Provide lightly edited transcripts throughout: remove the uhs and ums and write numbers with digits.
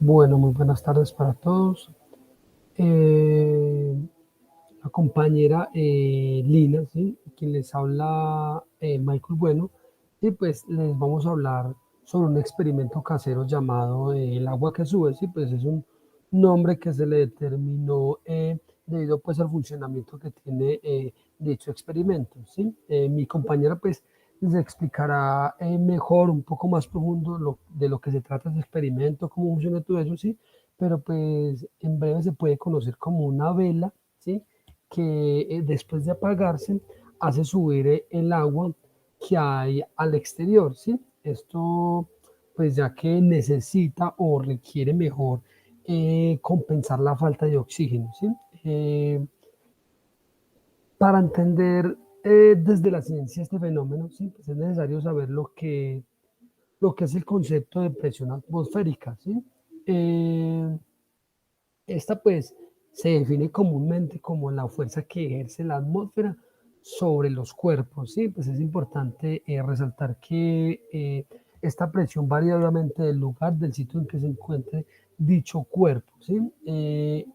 Bueno, muy buenas tardes para todos. Eh, la compañera Lina, ¿sí? Quien les habla Michael Bueno, y pues les vamos a hablar sobre un experimento casero llamado el agua que sube, ¿sí? Pues es un nombre que se le determinó debido pues al funcionamiento que tiene dicho experimento, ¿sí? Mi compañera pues les explicará mejor, un poco más profundo de lo que se trata ese experimento, cómo funciona todo eso, ¿sí? Pero pues en breve se puede conocer como una vela, ¿sí? Que después de apagarse hace subir el agua que hay al exterior, ¿sí? Esto pues ya que necesita o requiere mejor compensar la falta de oxígeno, ¿sí? Eh, para entender desde la ciencia este fenómeno, ¿sí? Pues es necesario saber lo que es el concepto de presión atmosférica, ¿sí? Eh, Esta pues se define comúnmente como la fuerza que ejerce la atmósfera sobre los cuerpos, ¿sí? Pues es importante resaltar que esta presión varía obviamente del lugar, del sitio en que se encuentre dicho cuerpo, ¿sí?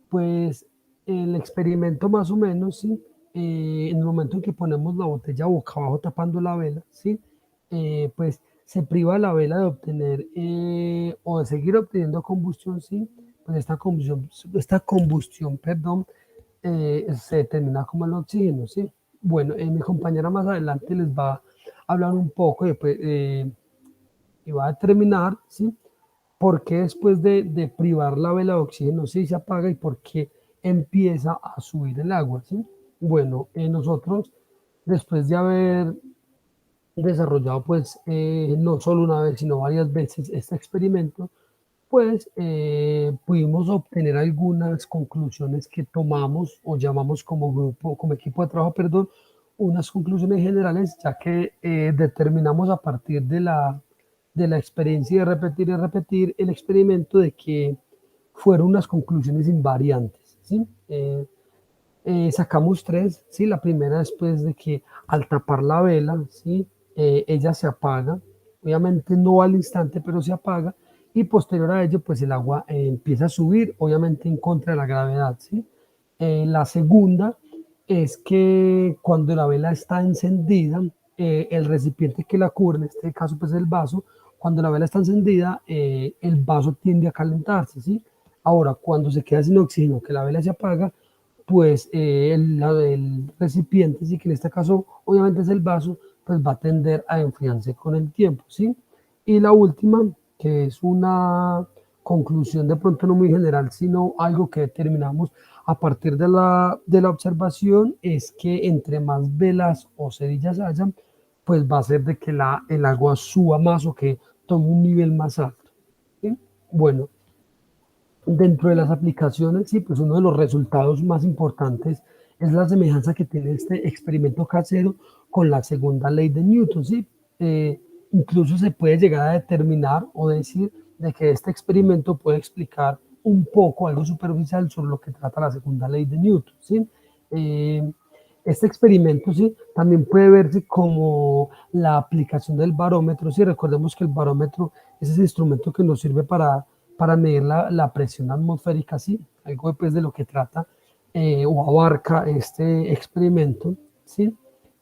Pues el experimento más o menos, ¿sí? En el momento en que ponemos la botella boca abajo tapando la vela, ¿sí? Pues se priva a la vela de obtener o de seguir obteniendo combustión, ¿sí? Pues esta combustión, perdón, se determina como el oxígeno, ¿sí? Bueno, mi compañera más adelante les va a hablar un poco y va a determinar, ¿sí? ¿Por qué después de privar la vela de oxígeno sí se apaga y por qué empieza a subir el agua? ¿Sí? Bueno, nosotros, después de haber desarrollado, pues, no solo una vez, sino varias veces este experimento, pues pudimos obtener algunas conclusiones que tomamos o llamamos como grupo, como equipo de trabajo, perdón, unas conclusiones generales, ya que determinamos a partir de la experiencia de repetir y repetir el experimento de que fueron unas conclusiones invariantes, ¿sí? Sacamos tres, ¿sí? La primera después de que al tapar la vela, ¿sí? Ella se apaga, obviamente no al instante, pero se apaga, y posterior a ello, pues el agua empieza a subir, obviamente en contra de la gravedad, ¿sí? La segunda es que cuando la vela está encendida, el recipiente que la cubre, en este caso pues el vaso, cuando la vela está encendida, el vaso tiende a calentarse, ¿sí? Ahora, cuando se queda sin oxígeno, que la vela se apaga, pues el recipiente, sí que en este caso obviamente es el vaso, pues va a tender a enfriarse con el tiempo, ¿sí? Y la última, que es una conclusión de pronto no muy general, sino algo que determinamos a partir de la observación, es que entre más velas o cerillas hayan, pues va a ser de que el agua suba más o que tome un nivel más alto, ¿sí? Bueno, dentro de las aplicaciones, sí, pues uno de los resultados más importantes es la semejanza que tiene este experimento casero con la segunda ley de Newton, sí. Incluso se puede llegar a determinar o decir de que este experimento puede explicar un poco, algo superficial sobre lo que trata la segunda ley de Newton, sí. Eh, este experimento, sí, también puede verse como la aplicación del barómetro, sí. Recordemos que el barómetro es ese instrumento que nos sirve para medir la presión atmosférica, sí, algo pues de lo que trata o abarca este experimento, sí.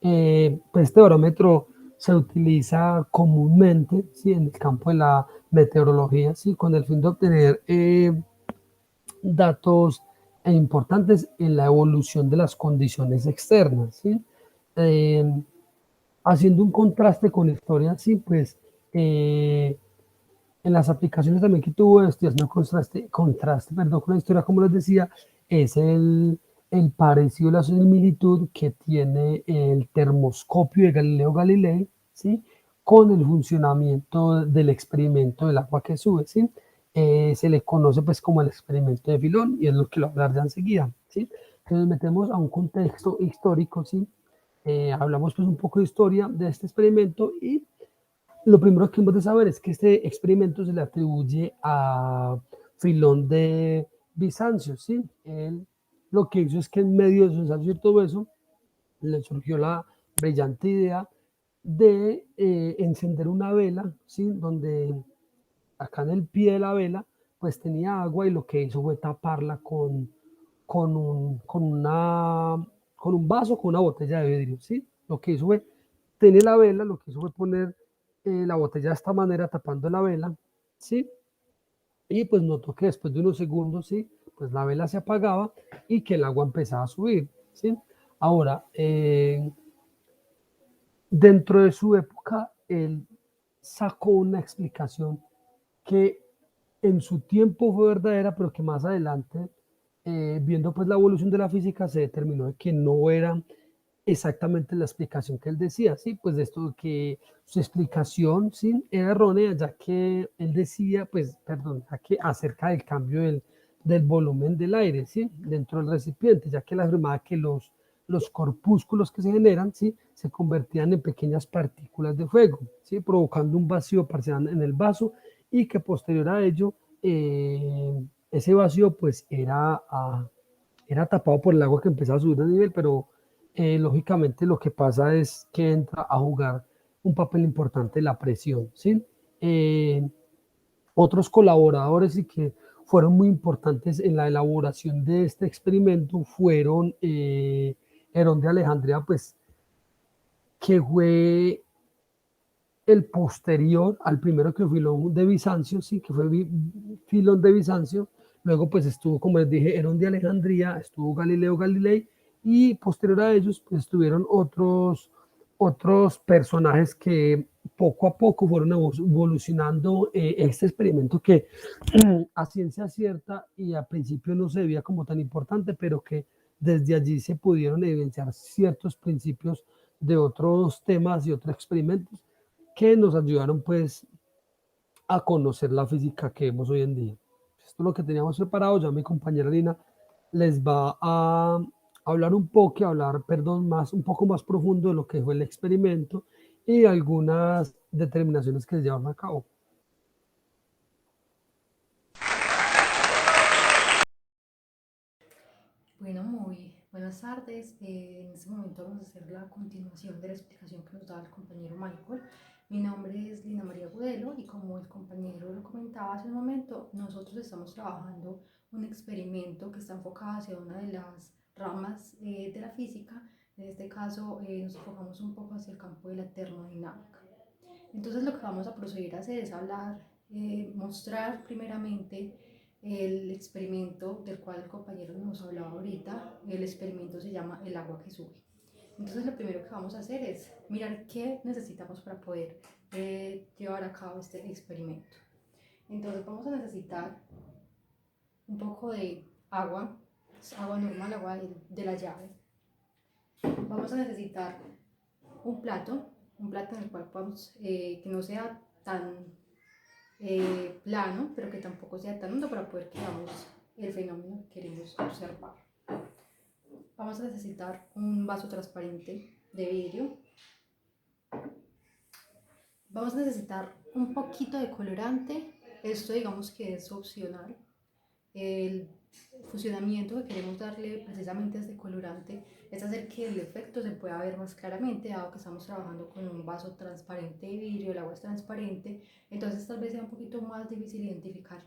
Pues este barómetro se utiliza comúnmente, sí, en el campo de la meteorología, sí, con el fin de obtener datos importantes en la evolución de las condiciones externas, ¿sí? Eh, Haciendo un contraste con historia, sí, pues en las aplicaciones también que tuvo, estoy haciendo contraste, perdón, con la historia, como les decía, es el parecido, la similitud que tiene el termoscopio de Galileo Galilei, ¿sí? Con el funcionamiento del experimento del agua que sube, ¿sí? Se le conoce pues como el experimento de Filón y es lo que lo voy a hablar ya enseguida, ¿sí? Entonces metemos a un contexto histórico, ¿sí? Hablamos pues un poco de historia de este experimento y lo primero que hemos de saber es que este experimento se le atribuye a Filón de Bizancio, ¿sí? Él lo que hizo es que en medio de su ensayo y todo eso, le surgió la brillante idea de encender una vela, ¿sí? Donde acá en el pie de la vela pues tenía agua y lo que hizo fue taparla con un, con una, con un vaso, con una botella de vidrio, ¿sí? Lo que hizo fue tener la vela, lo que hizo fue poner la botella de esta manera tapando la vela, ¿sí? Y pues notó que después de unos segundos, ¿sí? Pues la vela se apagaba y que el agua empezaba a subir, ¿sí? Ahora, dentro de su época, él sacó una explicación que en su tiempo fue verdadera, pero que más adelante, viendo pues la evolución de la física, se determinó de que no era exactamente la explicación que él decía, sí, pues de esto que su explicación sí era errónea, ya que él decía, pues, perdón, ya que acerca del cambio del volumen del aire, sí, dentro del recipiente, ya que él afirmaba que los corpúsculos que se generan, sí, se convertían en pequeñas partículas de fuego, sí, provocando un vacío parcial en el vaso y que posterior a ello, ese vacío pues era tapado por el agua que empezaba a subir de nivel, pero lógicamente lo que pasa es que entra a jugar un papel importante la presión, ¿sí? Eh, Otros colaboradores y que fueron muy importantes en la elaboración de este experimento fueron Herón de Alejandría, pues que fue el posterior al primero que fue Filón de Bizancio, sí, que fue Filón de Bizancio. Luego, pues estuvo, como les dije, Herón de Alejandría, estuvo Galileo Galilei, y posterior a ellos, pues estuvieron otros personajes que poco a poco fueron evolucionando este experimento que a ciencia cierta y al principio no se veía como tan importante, pero que desde allí se pudieron evidenciar ciertos principios de otros temas y otros experimentos que nos ayudaron pues a conocer la física que vemos hoy en día. Esto es lo que teníamos preparado. Ya mi compañera Lina les va a hablar un poco, perdón, un poco más profundo de lo que fue el experimento y algunas determinaciones que se llevaron a cabo. Bueno, muy buenas tardes. En este momento vamos a hacer la continuación de la explicación que nos daba el compañero Michael. Mi nombre es Lina María Gudelo y como el compañero lo comentaba hace un momento, nosotros estamos trabajando un experimento que está enfocado hacia una de las ramas de la física. En este caso nos enfocamos un poco hacia el campo de la termodinámica. Entonces lo que vamos a proceder a hacer es hablar, mostrar primeramente el experimento del cual el compañero nos hablaba ahorita. El experimento se llama el agua que sube. Entonces lo primero que vamos a hacer es mirar qué necesitamos para poder llevar a cabo este experimento. Entonces vamos a necesitar un poco de agua, agua normal, agua de la llave. Vamos a necesitar un plato en el cual podamos, que no sea tan plano, pero que tampoco sea tan hondo para poder que veamos el fenómeno que queremos observar. Vamos a necesitar un vaso transparente de vidrio. Vamos a necesitar un poquito de colorante. Esto digamos que es opcional. El funcionamiento que queremos darle precisamente a este colorante es hacer que el efecto se pueda ver más claramente, dado que estamos trabajando con un vaso transparente de vidrio, el agua es transparente, entonces tal vez sea un poquito más difícil identificar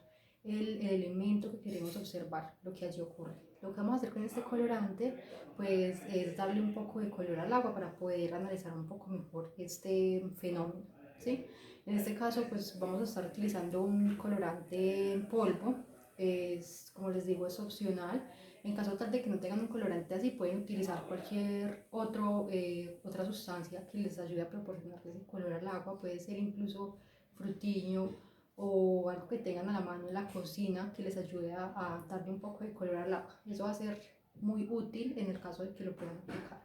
el elemento que queremos observar, lo que allí ocurre. Lo que vamos a hacer con este colorante pues es darle un poco de color al agua para poder analizar un poco mejor este fenómeno, ¿sí? En este caso pues vamos a estar utilizando un colorante en polvo. Es, como les digo, es opcional. En caso tal de que no tengan un colorante así, pueden utilizar cualquier otra sustancia que les ayude a proporcionarles el color al agua. Puede ser incluso frutiño o algo que tengan a la mano en la cocina que les ayude a darle un poco de color al agua. Eso va a ser muy útil en el caso de que lo puedan aplicar.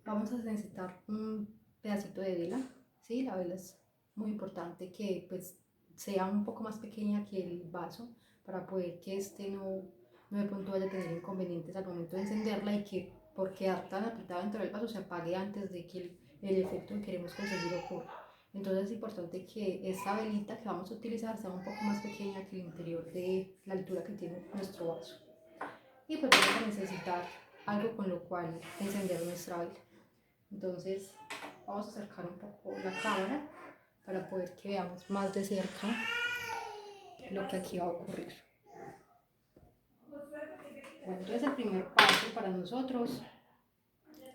Vamos a necesitar un pedacito de vela, ¿sí? La vela es muy importante que pues sea un poco más pequeña que el vaso para poder que este no de pronto vaya a tener inconvenientes al momento de encenderla y que por quedar tan apretada dentro del vaso se apague antes de que el efecto que queremos conseguir ocurra. Entonces es importante que esta velita que vamos a utilizar sea un poco más pequeña que el interior de la altura que tiene nuestro vaso. Y pues vamos a necesitar algo con lo cual encender nuestra vela. Entonces vamos a acercar un poco la cámara para poder que veamos más de cerca lo que aquí va a ocurrir. Bueno, entonces el primer paso para nosotros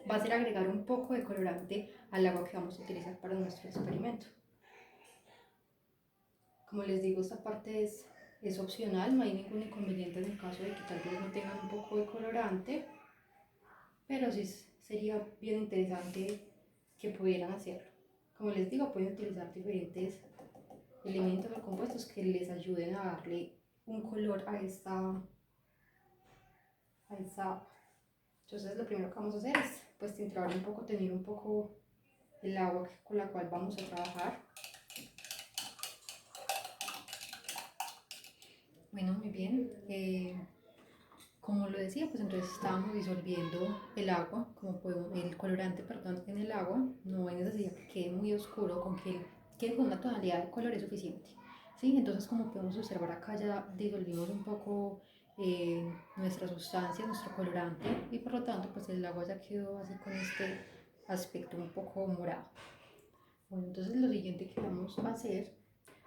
va a ser agregar un poco de colorante al agua que vamos a utilizar para nuestro experimento. Como les digo, esta parte es opcional, no hay ningún inconveniente en el caso de que tal vez no tengan un poco de colorante, pero sí sería bien interesante que pudieran hacerlo. Como les digo, pueden utilizar diferentes elementos o compuestos que les ayuden a darle un color a esta. Entonces lo primero que vamos a hacer es pues filtrar un poco, tener un poco el agua con la cual vamos a trabajar. Bueno, muy bien. Como lo decía, pues entonces estábamos disolviendo el agua, el colorante, perdón, en el agua. No hay necesidad que quede muy oscuro, con que quede con una tonalidad de color es suficiente. ¿Sí? Entonces, como podemos observar acá, ya disolvimos un poco nuestra sustancia, nuestro colorante, y por lo tanto, pues el agua ya quedó así con este aspecto un poco morado. Bueno, entonces lo siguiente que vamos a hacer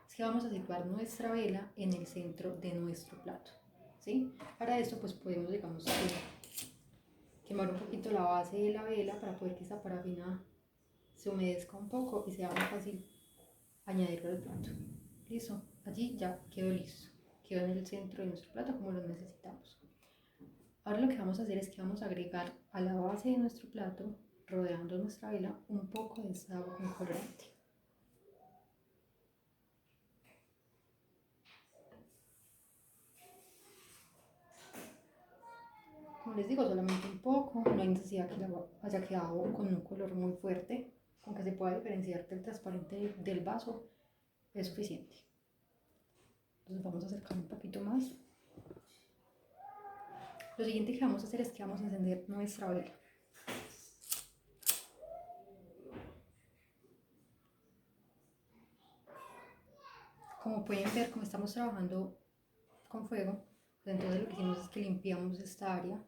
es que vamos a situar nuestra vela en el centro de nuestro plato. ¿Sí? Para esto pues podemos, digamos, quemar un poquito la base de la vela para poder que esta parafina se humedezca un poco y sea más fácil añadirlo al plato. Listo, allí ya quedó listo, quedó en el centro de nuestro plato como lo necesitamos. Ahora lo que vamos a hacer es que vamos a agregar a la base de nuestro plato, rodeando nuestra vela, un poco de esta agua con colorante. Como les digo, solamente un poco, no hay necesidad que el agua haya quedado con un color muy fuerte, con que se pueda diferenciar del transparente del vaso, es suficiente. Entonces vamos a acercar un poquito más. Lo siguiente que vamos a hacer es que vamos a encender nuestra vela. Como pueden ver, como estamos trabajando con fuego, pues entonces lo que hicimos es que limpiamos esta área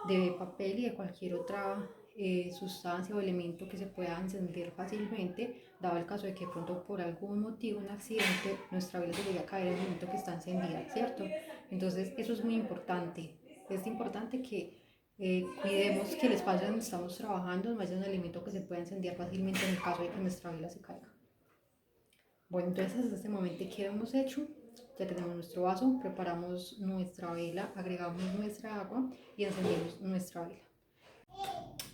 de papel y de cualquier otra sustancia o elemento que se pueda encender fácilmente, dado el caso de que pronto por algún motivo, un accidente, nuestra vela se llegue a caer en el momento que está encendida, ¿cierto? Entonces eso es muy importante. Es importante que cuidemos que el espacio donde estamos trabajando no haya un elemento que se pueda encender fácilmente en el caso de que nuestra vela se caiga. Bueno, entonces hasta este momento, ¿qué hemos hecho? Ya tenemos nuestro vaso, preparamos nuestra vela, agregamos nuestra agua y encendemos nuestra vela.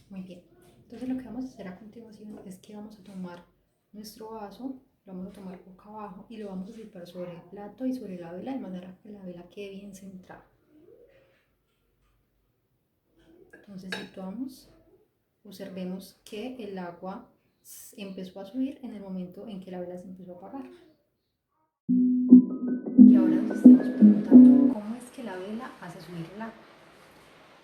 Muy bien, entonces lo que vamos a hacer a continuación es que vamos a tomar nuestro vaso, lo vamos a tomar boca abajo y lo vamos a situar sobre el plato y sobre la vela de manera que la vela quede bien centrada. Entonces situamos, observemos que el agua empezó a subir en el momento en que la vela se empezó a apagar. Y ahora nos estamos preguntando cómo es que la vela hace subir el agua.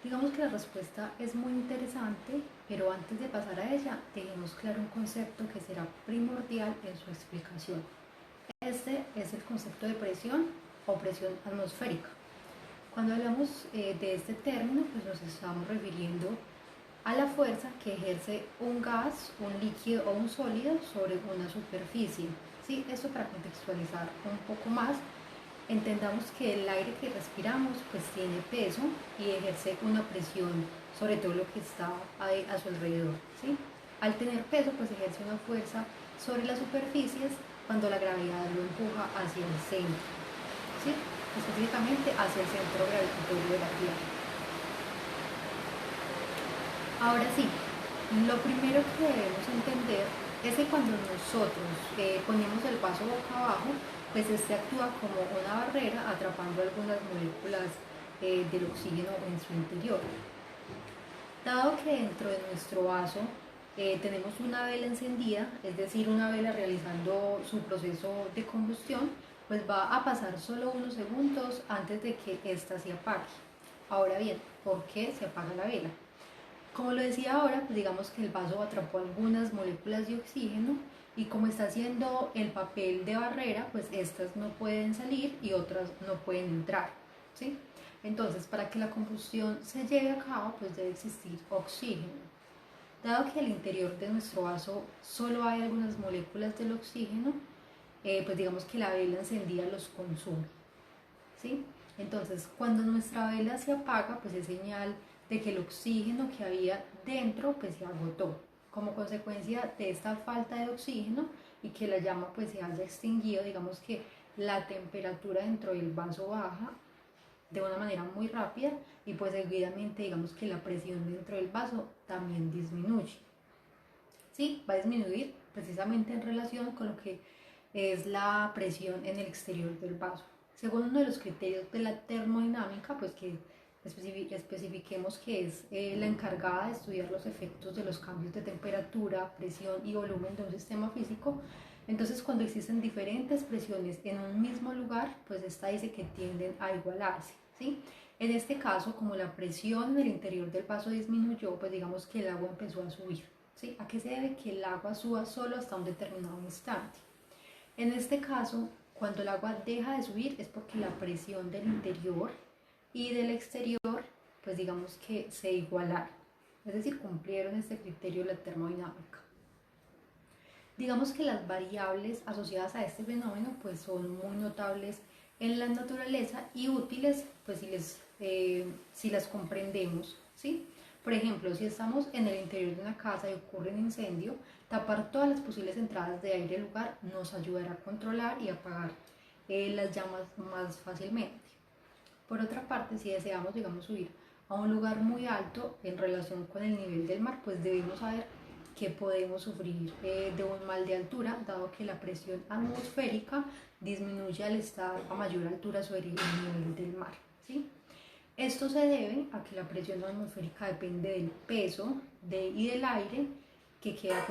Digamos que la respuesta es muy interesante, pero antes de pasar a ella, dejemos claro un concepto que será primordial en su explicación. Este es el concepto de presión o presión atmosférica. Cuando hablamos de este término, pues nos estamos refiriendo a la fuerza que ejerce un gas, un líquido o un sólido sobre una superficie. ¿Sí? Esto para contextualizar un poco más. Entendamos que el aire que respiramos pues tiene peso y ejerce una presión sobre todo lo que está a su alrededor, ¿sí? Al tener peso pues ejerce una fuerza sobre las superficies cuando la gravedad lo empuja hacia el centro, ¿sí? Específicamente hacia el centro gravitatorio de la Tierra. Ahora sí, lo primero que debemos entender es que cuando nosotros ponemos el vaso boca abajo, pues este actúa como una barrera atrapando algunas moléculas del oxígeno en su interior. Dado que dentro de nuestro vaso tenemos una vela encendida, es decir, una vela realizando su proceso de combustión, pues va a pasar solo unos segundos antes de que ésta se apague. Ahora bien, ¿por qué se apaga la vela? Como lo decía ahora, pues digamos que el vaso atrapó algunas moléculas de oxígeno y como está haciendo el papel de barrera, pues estas no pueden salir y otras no pueden entrar, ¿sí? Entonces, para que la combustión se lleve a cabo, pues debe existir oxígeno. Dado que al interior de nuestro vaso solo hay algunas moléculas del oxígeno, pues digamos que la vela encendida los consume, ¿sí? Entonces, cuando nuestra vela se apaga, pues es señal de que el oxígeno que había dentro pues se agotó. Como consecuencia de esta falta de oxígeno y que la llama pues se haya extinguido, digamos que la temperatura dentro del vaso baja de una manera muy rápida y pues seguidamente digamos que la presión dentro del vaso también disminuye. Sí, va a disminuir precisamente en relación con lo que es la presión en el exterior del vaso. Según uno de los criterios de la termodinámica, pues que especifiquemos que es la encargada de estudiar los efectos de los cambios de temperatura, presión y volumen de un sistema físico. Entonces, cuando existen diferentes presiones en un mismo lugar, pues esta dice que tienden a igualarse, ¿sí? En este caso, como la presión en el interior del vaso disminuyó, pues digamos que el agua empezó a subir, ¿sí? ¿A qué se debe que el agua suba solo hasta un determinado instante? En este caso, cuando el agua deja de subir es porque la presión del interior y del exterior, pues digamos que se igualaron, es decir, cumplieron este criterio de la termodinámica. Digamos que las variables asociadas a este fenómeno pues son muy notables en la naturaleza y útiles pues si las comprendemos, ¿sí? Por ejemplo, si estamos en el interior de una casa y ocurre un incendio, tapar todas las posibles entradas de aire al lugar nos ayudará a controlar y apagar las llamas más fácilmente. Por otra parte, si deseamos, digamos, subir a un lugar muy alto en relación con el nivel del mar, pues debemos saber que podemos sufrir de un mal de altura, dado que la presión atmosférica disminuye al estar a mayor altura sobre el nivel del mar, ¿sí? Esto se debe a que la presión atmosférica depende del peso y del aire que queda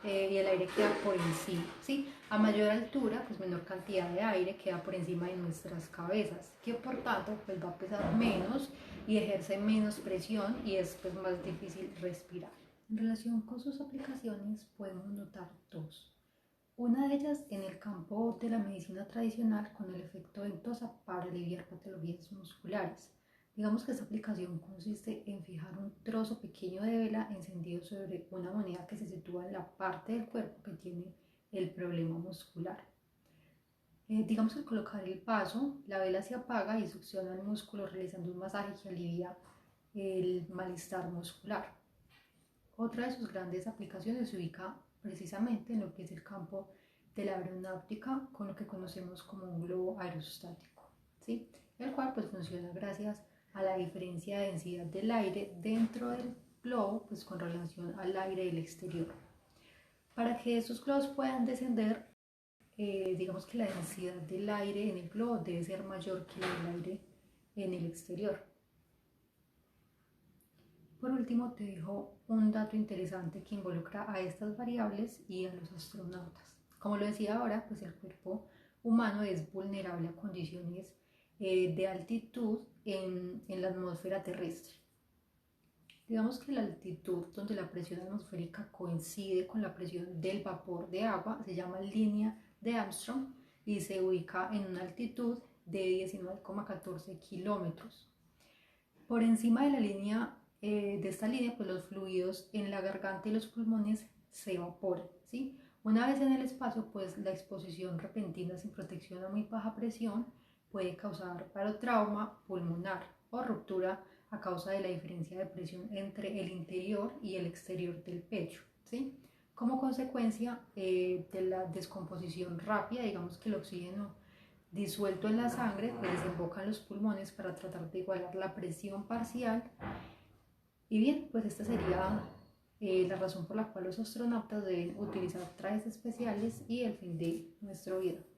y el aire queda por encima, ¿sí? A mayor altura, pues menor cantidad de aire queda por encima de nuestras cabezas, que por tanto pues va a pesar menos y ejerce menos presión y es pues más difícil respirar. En relación con sus aplicaciones podemos notar dos. Una de ellas en el campo de la medicina tradicional con el efecto ventosa para aliviar patologías musculares. Digamos que esta aplicación consiste en fijar un trozo pequeño de vela encendido sobre una moneda que se sitúa en la parte del cuerpo que tiene el problema muscular. Digamos que al colocar el vaso, la vela se apaga y succiona el músculo realizando un masaje que alivia el malestar muscular. Otra de sus grandes aplicaciones se ubica precisamente en lo que es el campo de la aeronáutica, con lo que conocemos como un globo aerostático, ¿sí? El cual pues funciona gracias a la diferencia de densidad del aire dentro del globo pues con relación al aire del exterior. Para que estos globos puedan descender, digamos que la densidad del aire en el globo debe ser mayor que el aire en el exterior. Por último, te dejo un dato interesante que involucra a estas variables y a los astronautas. Como lo decía ahora, pues el cuerpo humano es vulnerable a condiciones de altitud en la atmósfera terrestre. Digamos que la altitud donde la presión atmosférica coincide con la presión del vapor de agua se llama línea de Armstrong y se ubica en una altitud de 19,14 kilómetros. Por encima de la línea de esta línea, pues los fluidos en la garganta y los pulmones se evaporan, ¿sí? Una vez en el espacio, pues la exposición repentina sin protección a muy baja presión puede causar parotrauma pulmonar o ruptura a causa de la diferencia de presión entre el interior y el exterior del pecho, ¿sí? Como consecuencia de la descomposición rápida, digamos que el oxígeno disuelto en la sangre pues desemboca en los pulmones para tratar de igualar la presión parcial. Y bien, pues esta sería la razón por la cual los astronautas deben utilizar trajes especiales y el fin de nuestro video.